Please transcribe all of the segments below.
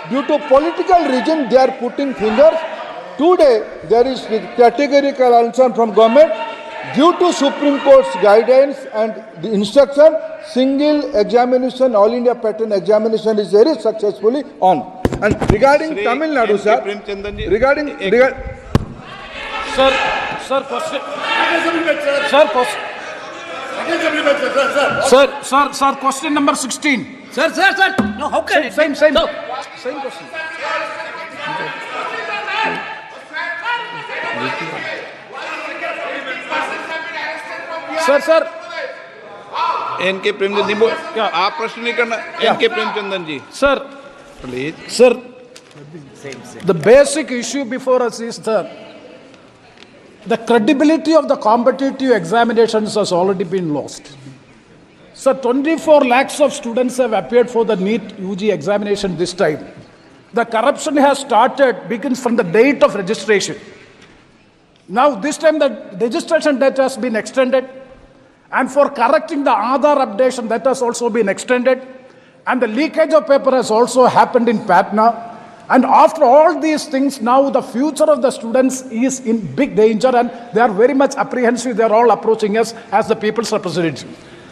due to political reason they are putting fingers. Today there is categorical answer from government. Due to Supreme Court's guidance and the instruction, single examination, All India pattern examination is very successfully on. And regarding Tamil Nadu, sir, regarding question number 16. Sir. No, how can it? Same question. Sir N K Premchand ji क्या आप प्रश्न नहीं करना? N K Premchandan ji sir please sir, the basic issue before us is the credibility of the competitive examinations has already been lost. So 24 lakhs of students have appeared for the NEET UG examination this time. The corruption has begins from the date of registration. Now this time the registration date has been extended, and for correcting the Aadhaar updation, that has also been extended, and the leakage of paper has also happened in Patna. And after all these things, now the future of the students is in big danger, and they are very much apprehensive. They are all approaching us as the people's representative.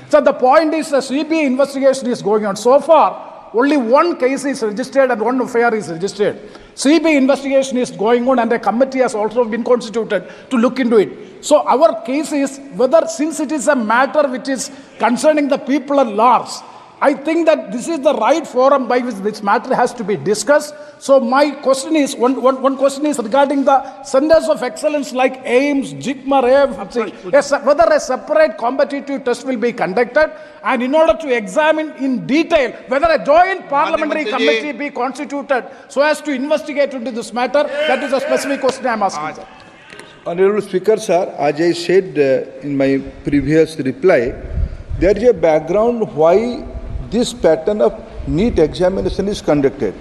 So the point is the CBI investigation is going on. So far, only one case is registered and one FIR is registered. CBI investigation is going on, and a committee has also been constituted to look into it. So our case is whether, since it is a matter which is concerning the people at large, I think that this is the right forum by which this matter has to be discussed. So my question is, one question is regarding the centers of excellence like AIMS, JIGMA, whether a separate competitive test will be conducted, and in order to examine in detail whether a joint parliamentary committee be constituted so as to investigate into this matter. That is a specific question I am asking, sir. Honorable Speaker, sir, as I said in my previous reply, there is a background why this pattern of NEET examination is conducted.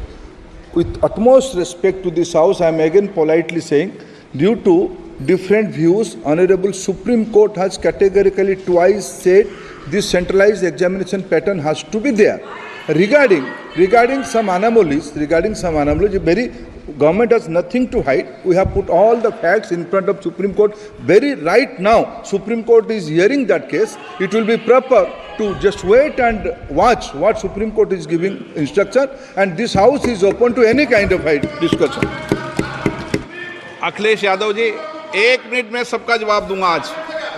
With utmost respect to this House, I am again politely saying, due to different views, Honorable Supreme Court has categorically twice said this centralized examination pattern has to be there. Regarding some anomalies, very government has nothing to hide. We have put all the facts in front of Supreme Court. Very right now, Supreme Court is hearing that case. It will be proper to just wait and watch what Supreme Court is giving instruction, and this House is open to any kind of discussion. Akhilesh Yadav ji 1 minute में सबका जवाब दूंगा आज.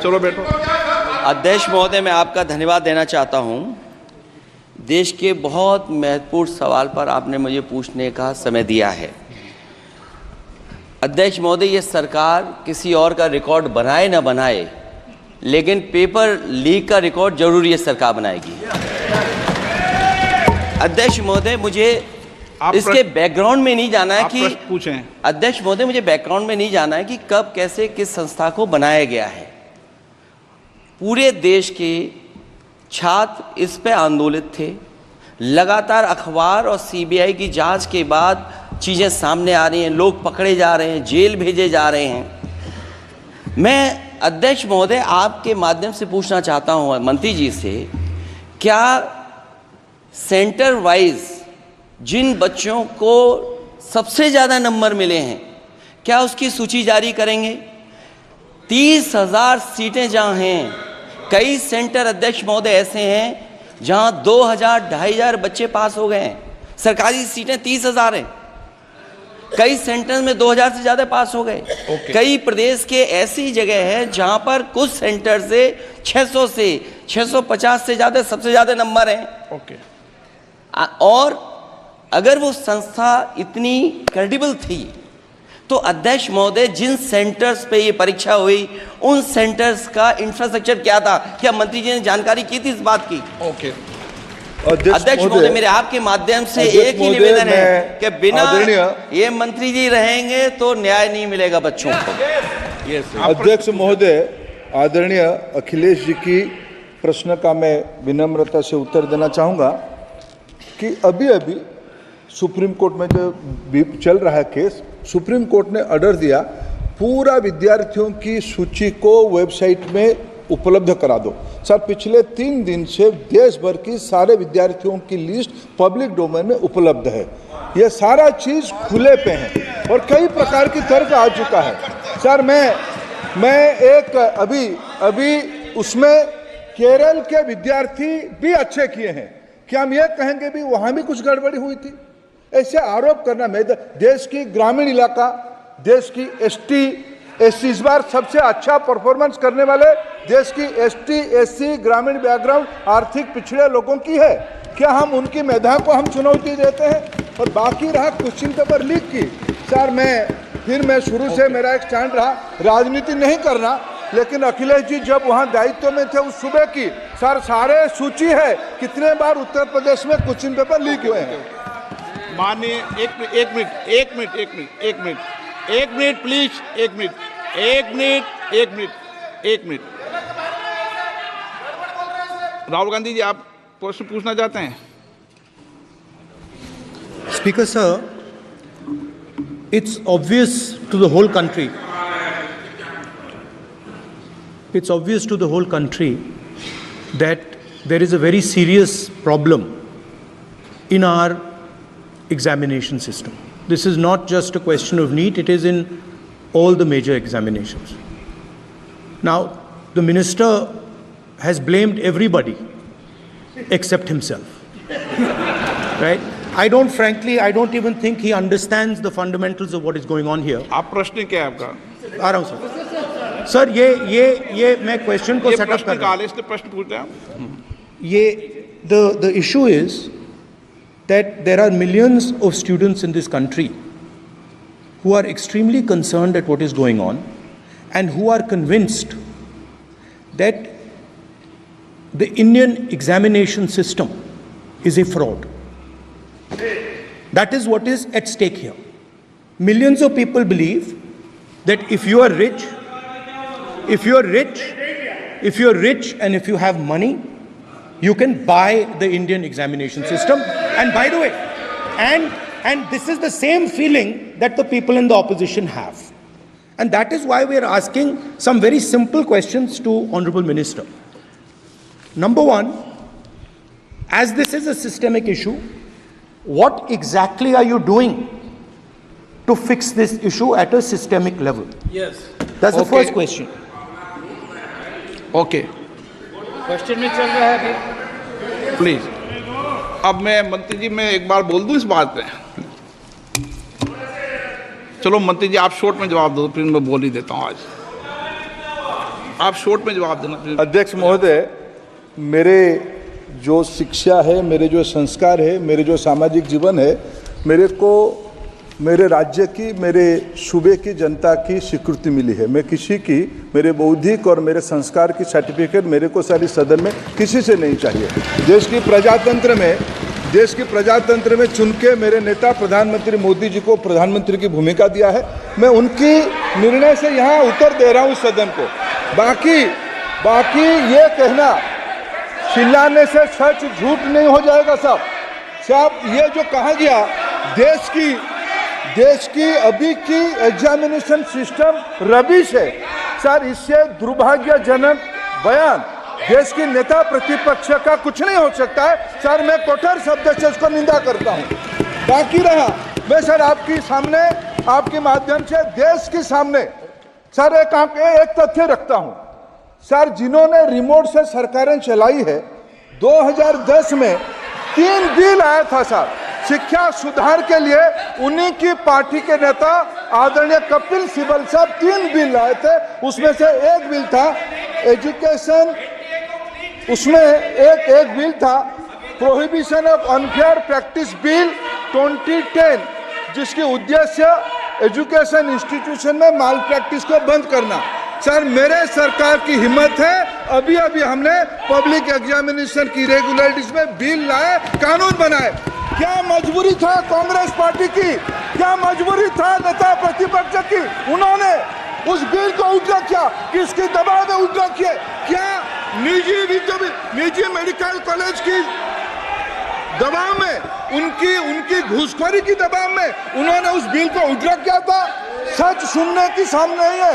चलो बैठो. अध्यक्ष महोदय, मैं आपका धन्यवाद देना चाहता हूं. देश के बहुत महत्वपूर्ण सवाल पर आपने मुझे पूछने का समय दिया है. अध्यक्ष महोदय, ये सरकार किसी और का रिकॉर्ड बनाए ना बनाए, लेकिन पेपर लीक का रिकॉर्ड जरूर ये सरकार बनाएगी. अध्यक्ष महोदय, मुझे इसके बैकग्राउंड में नहीं जाना है कि पूछें. अध्यक्ष महोदय, मुझे बैकग्राउंड में नहीं जाना है कि कब, कैसे, किस संस्था को बनाया गया है. पूरे देश के छात्र इस पे आंदोलित थे. लगातार अखबार और सीबीआई की जांच के बाद चीज़ें सामने आ रही हैं. लोग पकड़े जा रहे हैं, जेल भेजे जा रहे हैं. मैं अध्यक्ष महोदय आपके माध्यम से पूछना चाहता हूं मंत्री जी से, क्या सेंटर वाइज जिन बच्चों को सबसे ज़्यादा नंबर मिले हैं, क्या उसकी सूची जारी करेंगे? 30,000 सीटें जहां हैं, कई सेंटर अध्यक्ष महोदय ऐसे हैं जहां 2,000-2,500 बच्चे पास हो गए हैं. सरकारी सीटें 30,000 हैं. कई सेंटर में 2,000 से ज़्यादा पास हो गए. कई प्रदेश के ऐसी जगह है जहां पर कुछ सेंटर से 600 से 650 से ज़्यादा सबसे ज़्यादा नंबर हैं. और अगर वो संस्था इतनी क्रेडिबल थी, तो अध्यक्ष महोदय जिन सेंटर्स पे ये परीक्षा हुई, उन सेंटर्स का इंफ्रास्ट्रक्चर क्या था? क्या मंत्री जी ने जानकारी की थी इस बात की? अध्यक्ष महोदय, मेरे आपके माध्यम से एक ही निवेदन है कि बिना ये मंत्री जी रहेंगे तो न्याय नहीं मिलेगा बच्चों को. अध्यक्ष महोदय, आदरणीय अखिलेश जी की प्रश्न का मैं विनम्रता से उत्तर देना चाहूँगा कि अभी सुप्रीम कोर्ट में जो चल रहा है केस, सुप्रीम कोर्ट ने ऑर्डर दिया पूरा विद्यार्थियों की सूची को वेबसाइट में उपलब्ध करा दो। सर पिछले 3 दिन से देश भर की सारे विद्यार्थियों की लिस्ट पब्लिक डोमेन में उपलब्ध है। ये सारा चीज़ खुले पे है और कई प्रकार की तर्क आ चुका है। सर मैं एक अभी उसमें केरल के विद्यार्थी भी अच्छे किए हैं, क्या हम ये कहेंगे भी वहाँ भी कुछ गड़बड़ी हुई थी? ऐसे आरोप करना, मैं देश की ग्रामीण इलाका, देश की एसटी इस बार सबसे अच्छा परफॉर्मेंस करने वाले देश की एसटी एससी ग्रामीण बैकग्राउंड आर्थिक पिछड़े लोगों की है, क्या हम उनकी मेधा को हम चुनौती देते हैं? और बाकी रहा क्वेश्चन पेपर लीक की, सर मैं शुरू से मेरा एक स्टैंड रहा, राजनीति नहीं करना, लेकिन अखिलेश जी जब वहाँ दायित्व में थे उस सूबे की, सर सारे सूची है कितने बार उत्तर प्रदेश में क्वेश्चन पेपर लीक हुए हैं। माननीय एक मिनट प्लीज, एक मिनट। राहुल गांधी जी, आप प्रश्न पूछना चाहते हैं? Speaker sir, it's obvious to the whole country. It's obvious to the whole country that there is a very serious problem in our examination system. This is not just a question of NEET, it is in all the major examinations. Now, the minister has blamed everybody except himself. Right? I don't even think he understands the fundamentals of what is going on here. आप प्रश्न क्या है आपका? आ रहा हूं sir. Sir ये मैं question को सेटअप कर रहा हूं। प्रश्न पूछ रहे हैं। ये the issue is that there are millions of students in this country who are extremely concerned at what is going on and who are convinced that the Indian examination system is a fraud. That is what is at stake here. Millions of people believe that if you are rich and if you have money, you can buy the Indian examination system. And by the way, and this is the same feeling that the people in the opposition have. And that is why we are asking some very simple questions to Honorable Minister. Number one, as this is a systemic issue, what exactly are you doing to fix this issue at a systemic level? Yes. That's the first question. Okay, question में चल रहा है अभी। Please. अब मैं मंत्री जी, मैं एक बार बोल दूं इस बात पे? चलो मंत्री जी, आप शॉर्ट में जवाब दो, फिर मैं बोल ही देता हूं। आज आप शॉर्ट में जवाब देना। अध्यक्ष महोदय, मेरे जो शिक्षा है, मेरे जो संस्कार है, मेरे जो सामाजिक जीवन है, मेरे को मेरे राज्य की, मेरे सूबे की जनता की स्वीकृति मिली है। मैं किसी की, मेरे बौद्धिक और मेरे संस्कार की सर्टिफिकेट मेरे को सारी सदन में किसी से नहीं चाहिए। देश की प्रजातंत्र में चुन के मेरे नेता प्रधानमंत्री मोदी जी को प्रधानमंत्री की भूमिका दिया है। मैं उनकी निर्णय से यहाँ उत्तर दे रहा हूँ सदन को। बाकी ये कहना चिल्लाने से सच झूठ नहीं हो जाएगा साहब। ये जो कहा गया देश की अभी की एग्जामिनेशन सिस्टम रबिश है सर, इससे दुर्भाग्यजनक बयान देश की नेता प्रतिपक्ष का कुछ नहीं हो सकता है सर। मैं कठोर शब्द से इसको निंदा करता हूँ। बाकी रहा, मैं सर आपके सामने, आपके माध्यम से देश के सामने सर एक तथ्य रखता हूँ सर। जिन्होंने रिमोट से सरकारें चलाई है, 2010 में 3 बिल आया था सर शिक्षा सुधार के लिए। उन्हीं की पार्टी के नेता आदरणीय कपिल सिब्बल साहब 3 बिल लाए थे। उसमें से एक बिल था एजुकेशन, उसमें एक बिल था prohibition of unfair practice bill 2010, जिसकी उद्देश्य एजुकेशन इंस्टीट्यूशन में माल प्रैक्टिस को बंद करना। सर मेरे सरकार की हिम्मत है, अभी हमने पब्लिक एग्जामिनेशन की रेगुलरिटीज में बिल लाए, कानून बनाए। क्या मजबूरी था कांग्रेस पार्टी की, क्या मजबूरी था नेता प्रतिपक्ष की? उन्होंने उस बिल को उल्टा किया, किसके दबाव में उल्टा किया? क्या निजी मेडिकल कॉलेज की दबाव में, उनकी घूसखोरी की दबाव में उन्होंने उस बिल को उल्टा किया था? सच सुनने की सामने है।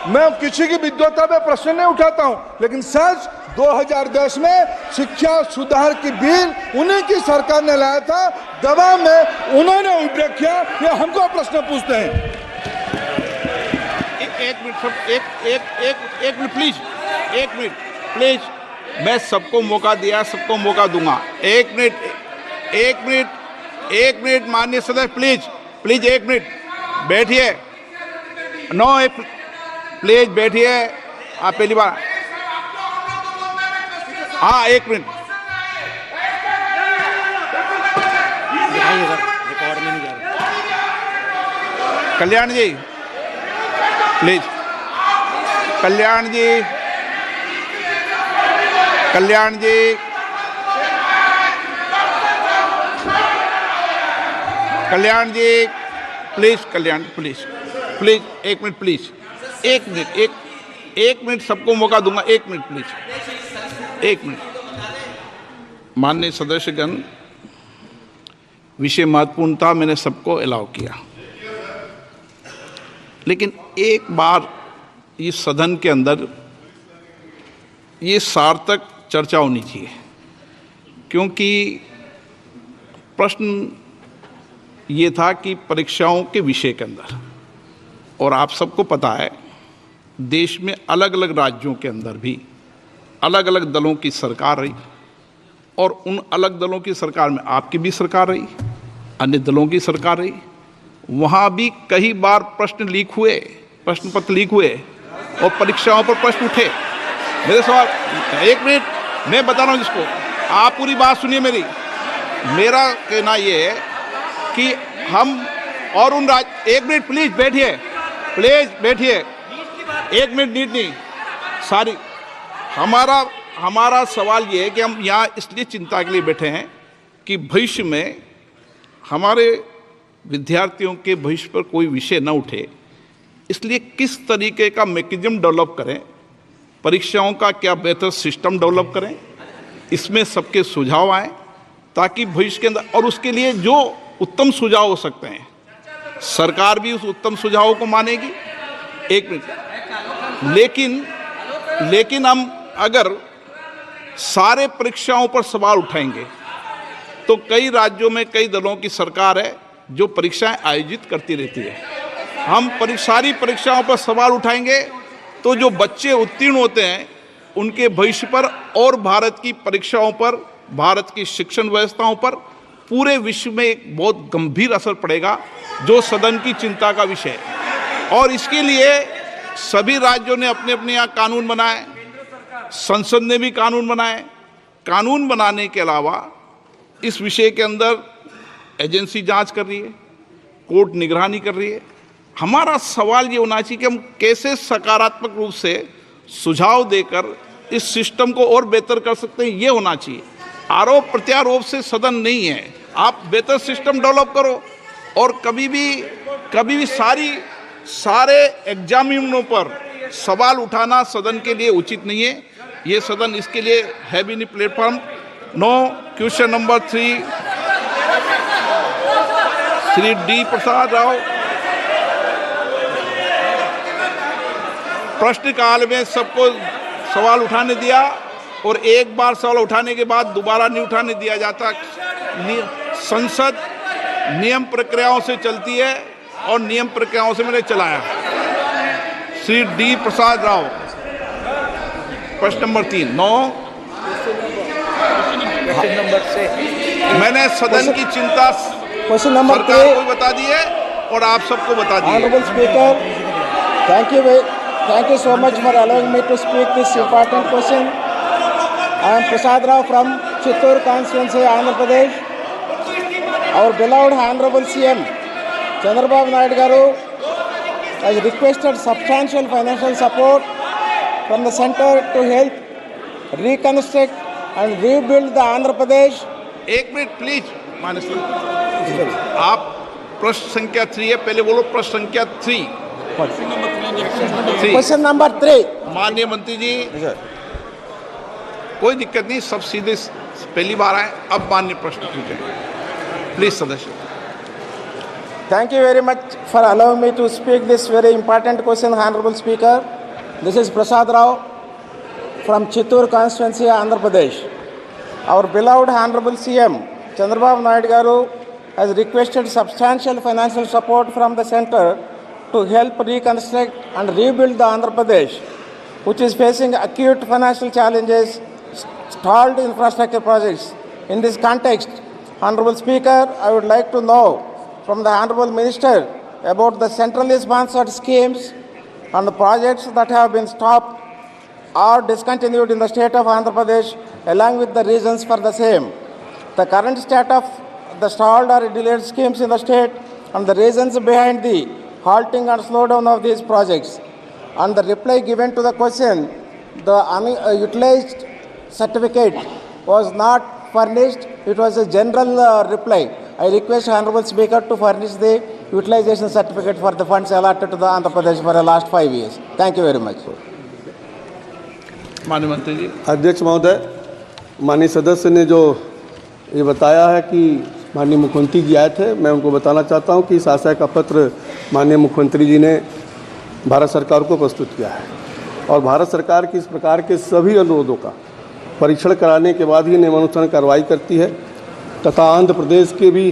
मैं किसी की विद्वता पे प्रश्न नहीं उठाता हूं, लेकिन सच 2010 में शिक्षा सुधार की बिल उन्हीं की सरकार ने लाया था, दबाव में उन्होंने उल्लेख किया, ये हमको प्रश्न पूछते हैं। एक मिनट सब, एक मिनट प्लीज, एक मिनट प्लीज, मैं सबको मौका दिया, सबको मौका दूंगा। एक मिनट माननीय सदस्य, प्लीज एक मिनट बैठिए। प्लीज बैठिए, आप पहली बार। हाँ, एक minute. Kalyan ji please, Kalyan ji please, Kalyan please एक मिनट प्लीज, एक मिनट सबको मौका दूंगा, एक मिनट प्लीज, एक मिनट। माननीय सदस्यगण, विषय महत्वपूर्ण था, मैंने सबको अलाउ किया, लेकिन एक बार इस सदन के अंदर ये सार्थक चर्चा होनी चाहिए, क्योंकि प्रश्न ये था कि परीक्षाओं के विषय के अंदर, और आप सबको पता है देश में अलग अलग राज्यों के अंदर भी अलग अलग दलों की सरकार रही, और उन अलग दलों की सरकार में आपकी भी सरकार रही, अन्य दलों की सरकार रही। वहाँ भी कई बार प्रश्न लीक हुए, प्रश्न पत्र लीक हुए और परीक्षाओं पर प्रश्न उठे। मेरे सवाल, एक मिनट मैं बता रहा हूँ जिसको, आप पूरी बात सुनिए मेरी। मेरा कहना ये है कि हम और उन एक मिनट प्लीज बैठिए, एक मिनट नीट नहीं सारी। हमारा सवाल ये है कि हम यहाँ इसलिए चिंता के लिए बैठे हैं कि भविष्य में हमारे विद्यार्थियों के भविष्य पर कोई विषय न उठे, इसलिए किस तरीके का मैकेनिज्म डेवलप करें, परीक्षाओं का क्या बेहतर सिस्टम डेवलप करें, इसमें सबके सुझाव आए ताकि भविष्य के अंदर, और उसके लिए जो उत्तम सुझाव हो सकते हैं सरकार भी उस उत्तम सुझावों को मानेगी। एक मिनट, लेकिन हम अगर सारे परीक्षाओं पर सवाल उठाएंगे तो कई राज्यों में कई दलों की सरकार है जो परीक्षाएं आयोजित करती रहती है। हम सारी परीक्षाओं पर सवाल उठाएंगे तो जो बच्चे उत्तीर्ण होते हैं उनके भविष्य पर और भारत की परीक्षाओं पर, भारत की शिक्षण व्यवस्थाओं पर पूरे विश्व में एक बहुत गंभीर असर पड़ेगा, जो सदन की चिंता का विषय है। और इसके लिए सभी राज्यों ने अपने अपने यहाँ कानून बनाए, संसद ने भी कानून बनाए। कानून बनाने के अलावा इस विषय के अंदर एजेंसी जांच कर रही है, कोर्ट निगरानी कर रही है। हमारा सवाल ये होना चाहिए कि हम कैसे सकारात्मक रूप से सुझाव देकर इस सिस्टम को और बेहतर कर सकते हैं, ये होना चाहिए। आरोप प्रत्यारोप से सदन नहीं है, आप बेहतर सिस्टम डेवलप करो। और कभी भी सारे एग्जामिनरों पर सवाल उठाना सदन के लिए उचित नहीं है। ये सदन इसके लिए है भी नहीं platform. No question number 3, Shri D Prasad Rao. प्रश्नकाल में सबको सवाल उठाने दिया और एक बार सवाल उठाने के बाद दोबारा नहीं उठाने दिया जाता। संसद नियम प्रक्रियाओं से चलती है और नियम प्रक्रियाओं से मैंने चलाया। श्री डी प्रसाद राव, प्रश्न नंबर 3। 9 मैंने सदन की चिंता सरकार को बता दी है और आप सबको बता दी है। Honorable Speaker, thank you so much for allowing me to speak this important question. I am Prasad Rao from Chittoor constituency, Andhra Pradesh. Our beloved Honorable CM Chandrababu Naidu Garu has requested substantial financial support from the center to help reconstruct and rebuild the Andhra Pradesh. एक minute please, आप प्रश्न संख्या 3 है, पहले बोलो प्रश्न संख्या 3। Question number 3. माननीय मंत्री जी, कोई दिक्कत नहीं, सब सीधे पहली बार आए। अब माननीय प्रश्न पूछें प्लीज सदस्य। Thank you very much for allowing me to speak this very important question, Honorable Speaker. This is Prasad Rao from Chittoor constituency, Andhra Pradesh. Our beloved Honorable CM Chandrababu Naidu Garu has requested substantial financial support from the centre to help reconstruct and rebuild the Andhra Pradesh, which is facing acute financial challenges, stalled infrastructure projects. In this context, Honorable Speaker, I would like to know from the Honorable Minister about the centrally sponsored schemes and the projects that have been stopped or discontinued in the state of Andhra Pradesh, along with the reasons for the same. The current state of the stalled or delayed schemes in the state and the reasons behind the halting and slowdown of these projects. And the reply given to the question, the unutilized certificate was not furnished. It was a general reply. I request Honorable Speaker to furnish the utilization certificate for the funds allotted to the Andhra Pradesh for the last 5 years. Thank you very much. माननीय मंत्री जी। अध्यक्ष महोदय, माननीय सदस्य ने जो ये बताया है कि माननीय मुख्यमंत्री जी आए थे, मैं उनको बताना चाहता हूं कि इस आशय का पत्र माननीय मुख्यमंत्री जी ने भारत सरकार को प्रस्तुत किया है और भारत सरकार की इस प्रकार के सभी अनुरोधों का परीक्षण कराने के बाद ही नियमानुसार कार्रवाई करती है तथा आंध्र प्रदेश के भी